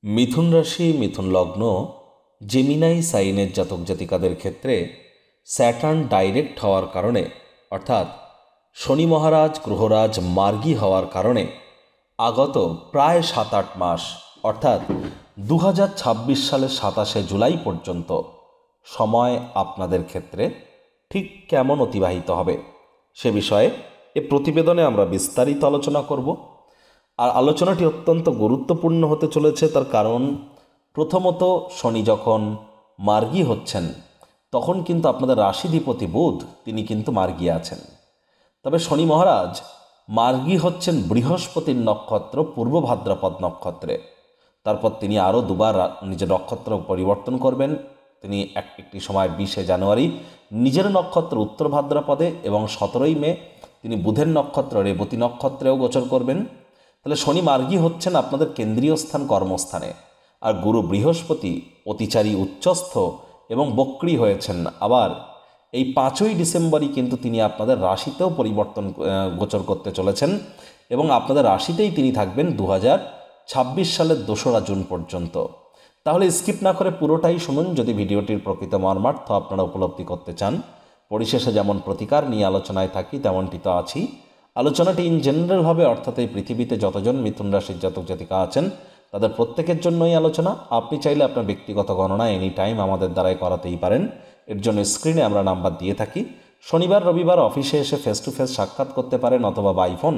মিথুন রাশি মিথুন লগ্ন জেমিনাই সাইনের জাতক জাতিকাদের ক্ষেত্রে স্যাটার্ন ডাইরেক্ট হওয়ার কারণে অর্থাৎ শনি মহারাজ গ্রহরাজ মার্গী হওয়ার কারণে আগত প্রায় 7-8 মাস অর্থাৎ 2026 সালের 27শে জুলাই পর্যন্ত সময় আপনাদের ক্ষেত্রে ঠিক কেমন অতিবাহিত হবে সে বিষয়ে এ প্রতিবেদনে আমরা বিস্তারিত আলোচনা করব। আর আলোচনাটি অত্যন্ত গুরুত্বপূর্ণ হতে চলেছে, তার কারণ প্রথমত শনি যখন মার্গী হচ্ছেন তখন কিন্তু আপনাদের রাশিধিপতি বুধ তিনি কিন্তু মার্গী আছেন। তবে শনি মহারাজ মার্গী হচ্ছেন বৃহস্পতির নক্ষত্র পূর্ব ভাদ্রপদ নক্ষত্রে। তারপর তিনি আরও দুবার নিজের নক্ষত্র পরিবর্তন করবেন। তিনি একটি সময় 20শে জানুয়ারি নিজের নক্ষত্র উত্তর ভাদ্রপদে এবং 17ই মে তিনি বুধের নক্ষত্র রেবতী নক্ষত্রেও গোচর করবেন। তাহলে শনি মার্গী হচ্ছেন আপনাদের কেন্দ্রীয় স্থান কর্মস্থানে, আর গুরু বৃহস্পতি অতিচারী উচ্চস্থ এবং বক্রী হয়েছেন। আবার এই 5ই ডিসেম্বরই কিন্তু তিনি আপনাদের রাশিতেও পরিবর্তন গোচর করতে চলেছেন এবং আপনাদের রাশিতেই তিনি থাকবেন 2026 সালের 2রা জুন পর্যন্ত। তাহলে স্কিপ না করে পুরোটাই শুনুন যদি ভিডিওটির প্রকৃত মর্মার্থ আপনারা উপলব্ধি করতে চান। পরিশেষে যেমন প্রতিকার নিয়ে আলোচনায় থাকি তেমনটি তো আছি। আলোচনাটি ইন জেনারেল হবে, অর্থাৎ এই পৃথিবীতে যতজন মিথুন রাশির জাতক জাতিকা আছেন তাদের প্রত্যেকের জন্যই আলোচনা। আপনি চাইলে আপনার ব্যক্তিগত গণনা এনি টাইম আমাদের দ্বারাই করাতেই পারেন। এর জন্য স্ক্রিনে আমরা নাম্বার দিয়ে থাকি। শনিবার রবিবার অফিসে এসে ফেস টু ফেস সাক্ষাৎ করতে পারেন অথবা by phone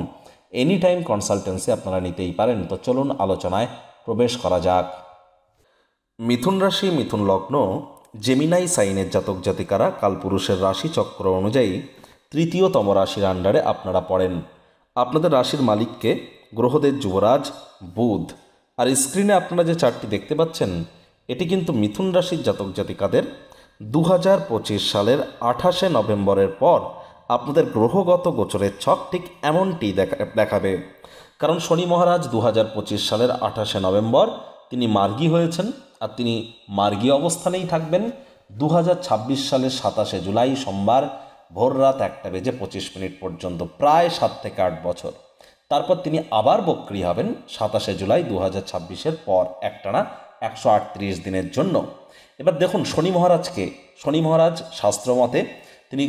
any time consultancy আপনারা নিতেই পারেন। তো চলুন আলোচনায় প্রবেশ করা যাক। মিথুন রাশি মিথুন লগ্ন জেমিনাই সাইনের জাতক জাতিকারা কালপুরুষের রাশি চক্র অনুযায়ী 3য়তম রাশির আন্ডারে আপনারা পড়েন। আপনাদের রাশির মালিককে গ্রহদের যুবরাজ বুধ। আর স্ক্রিনে আপনারা যে চার্টটি দেখতে পাচ্ছেন এটি কিন্তু মিথুন রাশির জাতক জাতিকাদের 2025 সালের 28শে নভেম্বরের পর আপনাদের গ্রহগত গোচরের ছক ঠিক এমনটি দেখাবে। কারণ শনি মহারাজ 2025 সালের 28শে নভেম্বর তিনি মার্গী হয়েছেন, আর তিনি মার্গী অবস্থানেই থাকবেন 2026 সালের 27শে জুলাই সোমবার ভোর রাত 1:25 পর্যন্ত, প্রায় 7 থেকে 8 বছর। তারপর তিনি আবার বক্রী হবেন 27শে জুলাই 2026-এর পর একটানা 138 দিনের জন্য। এবার দেখুন শনি মহারাজ শাস্ত্রমতে তিনি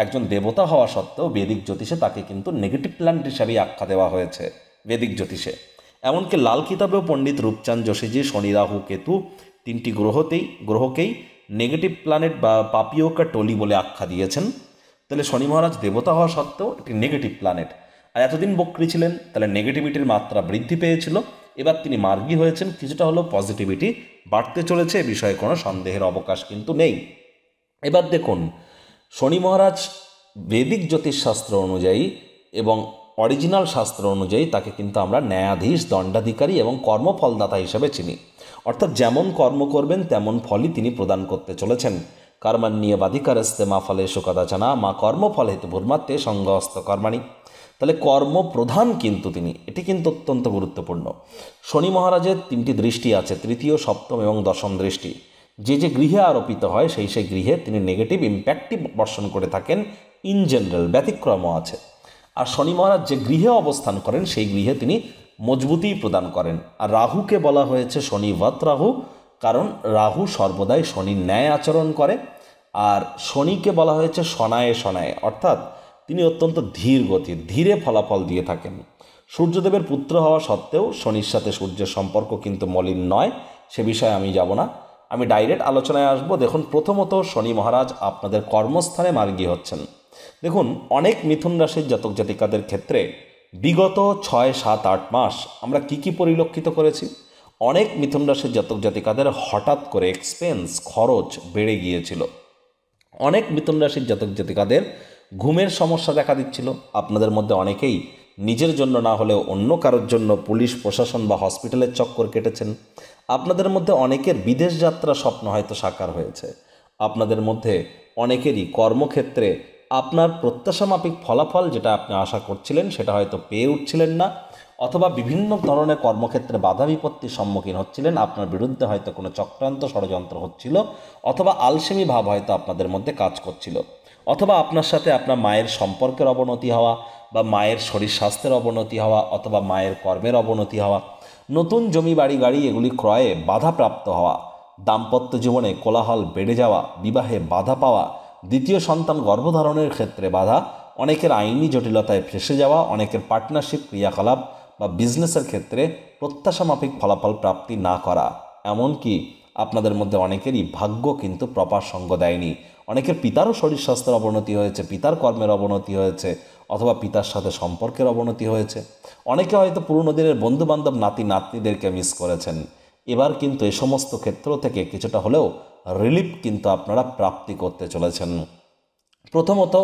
একজন দেবতা হওয়া সত্ত্বেও বেদিক জ্যোতিষে তাকে কিন্তু নেগেটিভ প্ল্যানেট হিসাবেই আখ্যা দেওয়া হয়েছে বেদিক জ্যোতিষে। এমনকি লাল কিতাবেও পণ্ডিত রূপচাঁদ যোশীজি শনি রাহু কেতু 3টি গ্রহকেই নেগেটিভ প্ল্যানেট বা পাপিয়োকা টলি বলে আখ্যা দিয়েছেন। তাহলে শনি মহারাজ দেবতা হওয়া সত্ত্বেও একটি নেগেটিভ প্ল্যানেট, আর এতদিন বক্রী ছিলেন, তাহলে নেগেটিভিটির মাত্রা বৃদ্ধি পেয়েছিল। এবার তিনি মার্গী হয়েছেন, কিছুটা হলেও পজিটিভিটি বাড়তে চলেছে, এ বিষয়ে কোনো সন্দেহের অবকাশ কিন্তু নেই। এবার দেখুন শনি মহারাজ বৈদিক জ্যোতিষশাস্ত্র অনুযায়ী এবং অরিজিনাল শাস্ত্র অনুযায়ী তাকে কিন্তু আমরা ন্যায়াধীশ, দণ্ডাধিকারী এবং কর্মফলদাতা হিসেবে চিনি। অর্থাৎ যেমন কর্ম করবেন তেমন ফলই তিনি প্রদান করতে চলেছেন। কর্মাণ্যেবাধিকারস্তে মা ফলেষু কদাচন মা কর্মফল হেতু ভূর্মাত্মে সঙ্গহস্ত কর্মাণি। তাহলে কর্মপ্রধান কিন্তু তিনি, এটি কিন্তু অত্যন্ত গুরুত্বপূর্ণ। শনি মহারাজের 3টি দৃষ্টি আছে, 3য়, 7ম এবং 10ম দৃষ্টি। যে গৃহে আরোপিত হয় সেই গৃহে তিনি নেগেটিভ ইম্প্যাক্টই বর্ষণ করে থাকেন ইন জেনারেল, ব্যতিক্রমও আছে। আর শনি মহারাজ যে গৃহে অবস্থান করেন সেই গৃহে তিনি মজবুতিই প্রদান করেন। আর রাহুকে বলা হয়েছে শনিবৎ রাহু, কারণ রাহু সর্বদাই শনির ন্যায় আচরণ করে। আর শনিকে বলা হয়েছে শনায়ে, অর্থাৎ তিনি অত্যন্ত ধীরে ফলাফল দিয়ে থাকেন। সূর্যদেবের পুত্র হওয়া সত্ত্বেও শনির সাথে সূর্যের সম্পর্ক কিন্তু মলিন নয়, সে বিষয়ে আমি যাব না, আমি ডাইরেক্ট আলোচনায় আসব। দেখুন প্রথমত শনি মহারাজ আপনাদের কর্মস্থানে মার্গী হচ্ছেন। দেখুন অনেক মিথুন রাশির জাতক জাতিকাদের ক্ষেত্রে বিগত 6, 7, 8 মাস আমরা কি পরিলক্ষিত করেছি। অনেক মিথুন রাশির জাতক জাতিকাদের হঠাৎ করে খরচ বেড়ে গিয়েছিল। অনেক মিথুন রাশির জাতক জাতিকাদের ঘুমের সমস্যা দেখা দিচ্ছিল। আপনাদের মধ্যে অনেকেই নিজের জন্য না হলেও অন্য কারোর জন্য পুলিশ প্রশাসন বা হসপিটালের চক্কর কেটেছেন। আপনাদের মধ্যে অনেকের বিদেশ যাত্রা স্বপ্ন হয়তো সাকার হয়েছে। আপনাদের মধ্যে অনেকেরই কর্মক্ষেত্রে আপনার প্রত্যাশামাফিক ফলাফল যেটা আপনি আশা করছিলেন সেটা হয়তো পেয়ে উঠছিলেন না, অথবা বিভিন্ন ধরনের কর্মক্ষেত্রে বাধা বিপত্তির সম্মুখীন হচ্ছিলেন। আপনার বিরুদ্ধে হয়তো কোনো চক্রান্ত ষড়যন্ত্র হচ্ছিল, অথবা আলসেমি ভাব হয়তো আপনাদের মধ্যে কাজ করছিল, অথবা আপনার সাথে আপনার মায়ের সম্পর্কের অবনতি হওয়া বা মায়ের শরীর স্বাস্থ্যের অবনতি হওয়া অথবা মায়ের কর্মের অবনতি হওয়া নতুন জমি বাড়ি গাড়ি এগুলি ক্রয়ে বাধাপ্রাপ্ত হওয়া, দাম্পত্য জীবনে কোলাহল বেড়ে যাওয়া, বিবাহে বাধা পাওয়া, দ্বিতীয় সন্তান গর্ভধারণের ক্ষেত্রে বাধা, অনেকের আইনি জটিলতায় ফেঁসে যাওয়া, অনেকের পার্টনারশিপ ক্রিয়াকলাপ বা বিজনেসের ক্ষেত্রে প্রত্যাশামাফিক ফলাফল প্রাপ্তি না করা, এমনকি আপনাদের মধ্যে অনেকেরই ভাগ্য কিন্তু প্রপার সঙ্গ দেয়নি। অনেকের পিতারও শরীর স্বাস্থ্যের অবনতি হয়েছে, পিতার কর্মের অবনতি হয়েছে, অথবা পিতার সাথে সম্পর্কের অবনতি হয়েছে। অনেকে হয়তো পুরনো দিনের বন্ধুবান্ধব নাতি নাতনিদেরকে মিস করেছেন। এবার কিন্তু এ সমস্ত ক্ষেত্র থেকে কিছুটা হলেও রিলিফ কিন্তু আপনারা প্রাপ্তি করতে চলেছেন। প্রথমত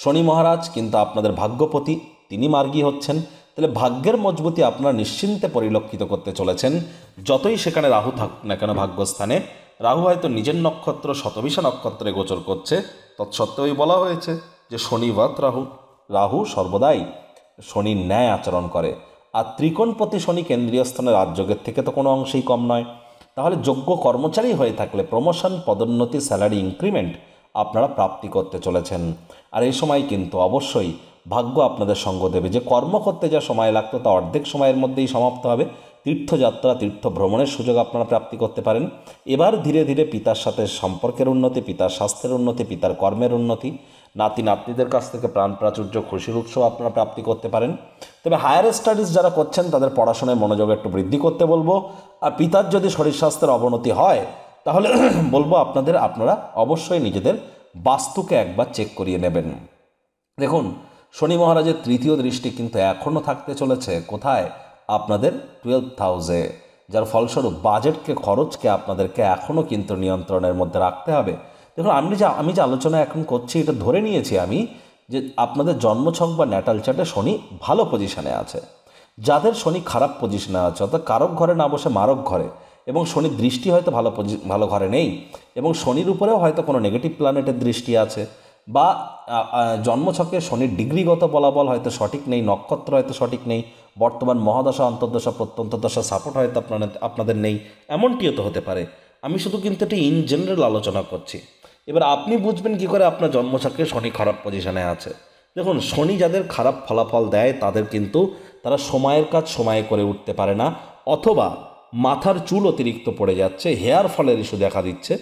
শনি মহারাজ কিন্তু আপনাদের ভাগ্যপতি, তিনি মার্গী হচ্ছেন। তাহলে ভাগ্যের মজবুতি আপনারা নিশ্চিন্তে পরিলক্ষিত করতে চলেছেন। যতই সেখানে রাহু থাক না কেন ভাগ্যস্থানে, রাহু হয়তো নিজের নক্ষত্র শতবিশা নক্ষত্রে গোচর করছে, তৎসত্ত্বেই বলা হয়েছে যে শনিবাত রাহু, রাহু সর্বদাই শনির ন্যায় আচরণ করে। আর ত্রিকোণপতি শনি কেন্দ্রীয় স্থানে রাজযোগের থেকে তো কোনো অংশেই কম নয়। তাহলে যোগ্য কর্মচারী হয়ে থাকলে প্রমোশন, পদোন্নতি, স্যালারি ইনক্রিমেন্ট আপনারা প্রাপ্তি করতে চলেছেন। আর এই সময় কিন্তু অবশ্যই ভাগ্য আপনাদের সঙ্গ দেবে। যে কর্ম করতে যা সময় লাগতো তা অর্ধেক সময়ের মধ্যেই সমাপ্ত হবে। তীর্থযাত্রা, তীর্থ ভ্রমণের সুযোগ আপনারা প্রাপ্তি করতে পারেন। এবার ধীরে ধীরে পিতার সাথে সম্পর্কের উন্নতি, পিতার স্বাস্থ্যের উন্নতি, পিতার কর্মের উন্নতি, নাতি নাতনিদের কাছ থেকে প্রাণ প্রাচুর্য, খুশির উৎসব আপনারা প্রাপ্তি করতে পারেন। তবে হায়ার স্টাডিজ যারা করছেন তাদের পড়াশোনায় মনোযোগ একটু বৃদ্ধি করতে বলবো। আর পিতার যদি শরীর স্বাস্থ্যের অবনতি হয় তাহলে বলবো আপনারা অবশ্যই নিজেদের বাস্তুকে একবার চেক করিয়ে নেবেন। দেখুন, শনি মহারাজের তৃতীয় দৃষ্টি কিন্তু এখনও থাকতে চলেছে কোথায়? আপনাদের 12th হাউসে, যার ফলস্বরূপ বাজেটকে, খরচকে আপনাদেরকে এখনও কিন্তু নিয়ন্ত্রণের মধ্যে রাখতে হবে। দেখুন, আমি যে আলোচনা এখন করছি এটা ধরে নিয়েছি আমি যে আপনাদের জন্মছক বা ন্যাটাল চার্টে শনি ভালো পজিশনে আছে। যাদের শনি খারাপ পজিশনে আছে, অর্থাৎ কারক ঘরে না বসে মারক ঘরে, এবং শনির দৃষ্টি হয়তো ভালো ঘরে নেই, এবং শনির উপরেও হয়তো কোনো নেগেটিভ প্ল্যানেটের দৃষ্টি আছে, বা জন্মছকে শনির ডিগ্রিগত বলাবল হয়তো সঠিক নেই, নক্ষত্র হয়তো সঠিক নেই, বর্তমান মহাদশা, অন্তর্দশা, প্রত্যন্তদশা সাপোর্ট হয়তো আপনাদের নেই, এমনটিও তো হতে পারে। আমি শুধু কিন্তু এটা ইন জেনারেল আলোচনা করছি। এবার আপনি বুঝবেন কী করে আপনার জন্মছকে শনি খারাপ পজিশনে আছে। দেখুন, শনি যাদের খারাপ ফলাফল দেয় তাদের কিন্তু তারা সময়ের কাজ সময়ে করে উঠতে পারে না, অথবা মাথার চুল অতিরিক্ত পড়ে যাচ্ছে, হেয়ার ফলের ইস্যু দেখা দিচ্ছে,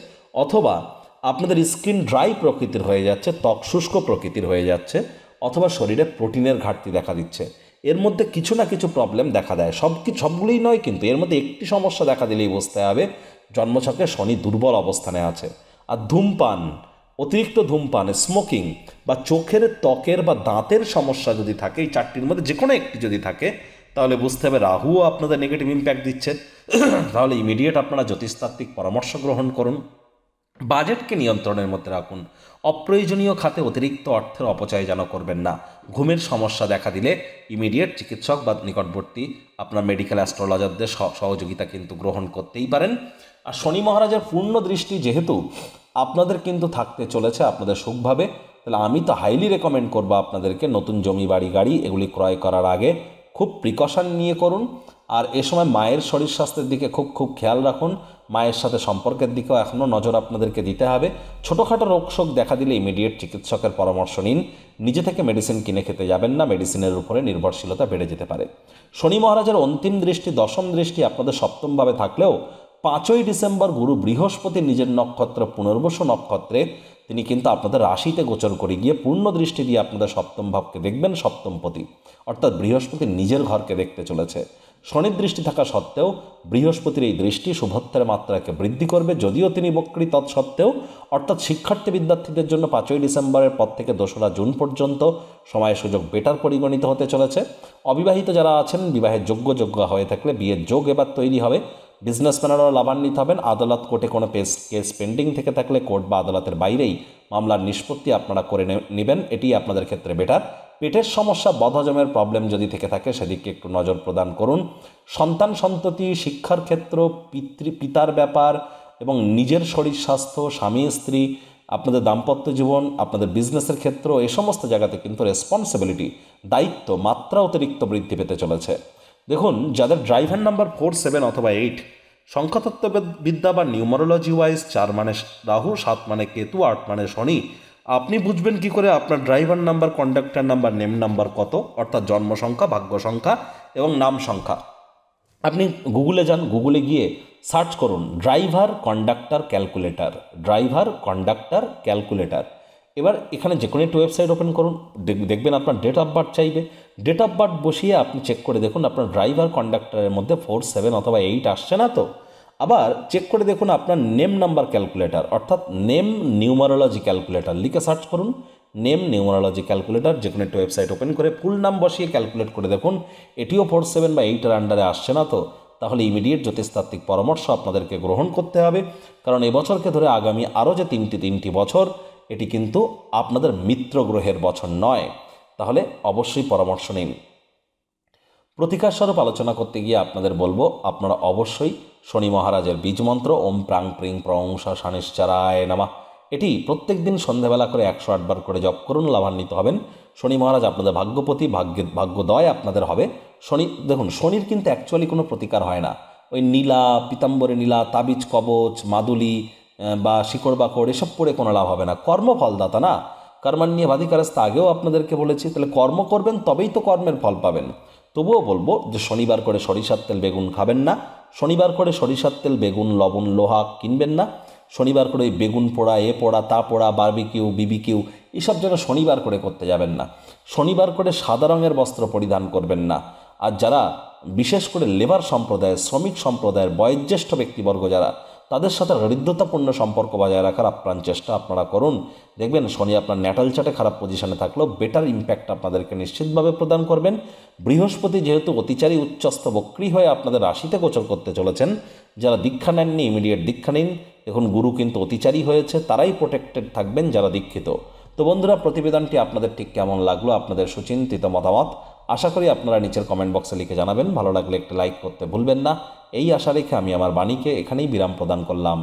অথবা আপনাদের স্কিন ড্রাই প্রকৃতির হয়ে যাচ্ছে, ত্বক শুষ্ক প্রকৃতির হয়ে যাচ্ছে, অথবা শরীরে প্রোটিনের ঘাটতি দেখা দিচ্ছে। এর মধ্যে কিছু না কিছু প্রবলেম দেখা দেয়। সবগুলোই নয়, কিন্তু এর মধ্যে একটি সমস্যা দেখা দিলেই বুঝতে হবে জন্মছকে শনি দুর্বল অবস্থানে আছে। আর ধূমপান, অতিরিক্ত ধূমপান, স্মোকিং, বা চোখের, ত্বকের বা দাঁতের সমস্যা যদি থাকে, এই চারটির মধ্যে যে কোনো একটি যদি থাকে, তাহলে বুঝতে হবে রাহুও আপনাদের নেগেটিভ ইম্প্যাক্ট দিচ্ছে। তাহলে ইমিডিয়েট আপনারা জ্যোতিষতাত্ত্বিক পরামর্শ গ্রহণ করুন। বাজেটকে নিয়ন্ত্রণের মধ্যে রাখুন। অপ্রয়োজনীয় খাতে অতিরিক্ত অর্থের অপচয় যেন করবেন না। ঘুমের সমস্যা দেখা দিলে ইমিডিয়েট চিকিৎসক বা নিকটবর্তী আপনার মেডিকেল অ্যাস্ট্রোলজারদের সহযোগিতা কিন্তু গ্রহণ করতেই পারেন। আর শনি মহারাজের পূর্ণ দৃষ্টি যেহেতু আপনাদের কিন্তু থাকতে চলেছে আপনাদের সুখভাবে, তাহলে আমি তো হাইলি রেকমেন্ড করবো আপনাদেরকে নতুন জমি বাড়ি গাড়ি এগুলি ক্রয় করার আগে খুব প্রিকশন নিয়ে করুন। আর এ সময় মায়ের শরীর স্বাস্থ্যের দিকে খুব খেয়াল রাখুন। মায়ের সাথে সম্পর্কের দিকেও এখনও নজর আপনাদেরকে দিতে হবে। ছোটোখাটো রোগশোক দেখা দিলে ইমিডিয়েট চিকিৎসকের পরামর্শ নিন। নিজে থেকে মেডিসিন কিনে খেতে যাবেন না, মেডিসিনের উপরে নির্ভরশীলতা বেড়ে যেতে পারে। শনি মহারাজের অন্তিম দৃষ্টি, দশম দৃষ্টি আপনাদের সপ্তমভাবে থাকলেও 5ই ডিসেম্বর গুরু বৃহস্পতি নিজের নক্ষত্র পুনর্বসু নক্ষত্রে তিনি কিন্তু আপনাদের রাশিতে গোচর করে গিয়ে পূর্ণ দৃষ্টি দিয়ে আপনাদের সপ্তম ভাবকে দেখবেন, সপ্তমপতি অর্থাৎ বৃহস্পতি নিজের ঘরকে দেখতে চলেছে। শনির দৃষ্টি থাকা সত্ত্বেও বৃহস্পতির এই দৃষ্টি শুভত্বের মাত্রাকে বৃদ্ধি করবে, যদিও তিনি বক্রী, তৎসত্ত্বেও অর্থাৎ শিক্ষার্থী বিদ্যার্থীদের জন্য 5ই ডিসেম্বরের পর থেকে 2রা জুন পর্যন্ত সময় সুযোগ বেটার পরিগণিত হতে চলেছে। অবিবাহিত যারা আছেন, বিবাহের যোগ্য হয়ে থাকলে বিয়ের যোগ এবার তৈরি হবে। বিজনেসম্যানেরাও লাভান্বিত হবেন। আদালত, কোর্টে কোনো কেস পেন্ডিং থেকে থাকলে কোর্ট বা আদালতের বাইরেই মামলার নিষ্পত্তি আপনারা করে নেবেন, এটি আপনাদের ক্ষেত্রে বেটার। পেটের সমস্যা, বদহজমের প্রবলেম যদি থেকে থাকে সেদিকে একটু নজর প্রদান করুন। সন্তান সন্ততি, শিক্ষার ক্ষেত্র, পিতার ব্যাপার এবং নিজের শরীর স্বাস্থ্য, স্বামী স্ত্রী, আপনাদের দাম্পত্য জীবন, আপনাদের বিজনেসের ক্ষেত্র, এই সমস্ত জায়গাতে কিন্তু রেসপন্সিবিলিটি, দায়িত্ব মাত্রা অতিরিক্ত বৃদ্ধি পেতে চলেছে। দেখুন, যাদের ড্রাইভার নাম্বার 4, 7 অথবা 8, সংখ্যাতত্ত্ববিদ্যা বা নিউমারোলজি ওয়াইজ 4 মানে রাহু, 7 মানে কেতু, 8 মানে শনি, আপনি বুঝবেন কি করে আপনার driver number, conductor number, name number কত, অর্থাৎ জন্ম সংখ্যা, ভাগ্য সংখ্যা এবং নাম সংখ্যা। আপনি গুগলে যান, গুগলে গিয়ে সার্চ করুন driver conductor calculator, driver conductor calculator. এবার এখানে যে কোনো একটি ওয়েবসাইট ওপেন করুন, দেখবেন আপনার ডেট অফ বার্থ চাইবে। ডেট অফ বার্থ বসিয়ে আপনি চেক করে দেখুন আপনার ড্রাইভার কন্ডাক্টরের মধ্যে 4, 7 অথবা 8 আসছে না তো। আবার চেক করে দেখুন আপনার নেম নাম্বার ক্যালকুলেটর, অর্থাৎ নেম নিউমারোলজি ক্যালকুলেটর লিখে সার্চ করুন। নেম নিউমারোলজি ক্যালকুলেটর যে কোনো একটা ওয়েবসাইট ওপেন করে ফুল নাম বসিয়ে ক্যালকুলেট করে দেখুন এটিও 4, 7 বা 8 এর আন্ডারে আসছে না তো। তাহলে ইমিডিয়েট জ্যোতিষতাত্ত্বিক পরামর্শ আপনাদেরকে গ্রহণ করতে হবে, কারণ এবছরকে ধরে আগামী আরও যে তিনটি বছর এটি কিন্তু আপনাদের মিত্র গ্রহের বছর নয়। তাহলে অবশ্যই পরামর্শ নিন। প্রতিকার স্বরূপ আলোচনা করতে গিয়ে আপনাদের বলবো আপনারা অবশ্যই শনি মহারাজের বীজ মন্ত্র ওম প্রাং প্রিং প্রংসা শানিশ্চারায় নামা, এটি প্রত্যেক দিন সন্ধ্যাবেলা করে 108 বার করে জপ করুন, লাভান্বিত হবেন। শনি মহারাজ আপনাদের ভাগ্যপতি, ভাগ্যোদয় আপনাদের হবে। শনি দেখুন, শনির কিন্তু অ্যাকচুয়ালি কোনো প্রতিকার হয় না। ওই নীলা, পিতাম্বরী নীলা, তাবিজ কবচ, মাদুলি বা শিকড় বাকড় এসব পড়ে কোনো লাভ হবে না। কর্মফলদাতা না, কর্মাণ্যেবাধিকারস্ত আগেও আপনাদেরকে বলেছি, তাহলে কর্ম করবেন তবেই তো কর্মের ফল পাবেন। তবুও বলবো যে শনিবার করে সরিষার তেল বেগুন খাবেন না, শনিবার করে সরিষার তেল বেগুন লবণ লোহা কিনবেন না, শনিবার করে বেগুন পোড়া এ পোড়া তা পোড়া বারবিকিউ বিবিকিউ এসব যেন শনিবার করে করতে যাবেন না। শনিবার করে সাদা রঙের বস্ত্র পরিধান করবেন না। আর যারা বিশেষ করে লেবার সম্প্রদায়ের, শ্রমিক সম্প্রদায়ের বয়োজ্যেষ্ঠ ব্যক্তিবর্গ যারা, তাদের সাথে হৃদ্যতাপূর্ণ সম্পর্ক বজায় রাখার আপ্রাণ চেষ্টা আপনারা করুন। দেখবেন শনি আপনার ন্যাটাল চার্টে খারাপ পজিশনে থাকলেও বেটার ইম্প্যাক্ট আপনাদেরকে নিশ্চিতভাবে প্রদান করবেন। বৃহস্পতি যেহেতু অতিচারী উচ্চস্থ বক্রী হয়ে আপনাদের রাশিতে গোচর করতে চলেছেন, যারা দীক্ষা নেননি ইমিডিয়েট দীক্ষা নিন। এখন গুরু কিন্তু অতিচারী হয়েছে, তারাই প্রোটেক্টেড থাকবেন যারা দীক্ষিত। তো বন্ধুরা, প্রতিবেদনটি আপনাদের ঠিক কেমন লাগলো, আপনাদের সুচিন্তিত মতামত আশা করি আপনারা নিচের কমেন্ট বক্সে লিখে জানাবেন। ভালো লাগলে একটি লাইক করতে ভুলবেন না। এই আশা রেখে আমি আমার বাণীকে এখানেই বিরাম প্রদান করলাম।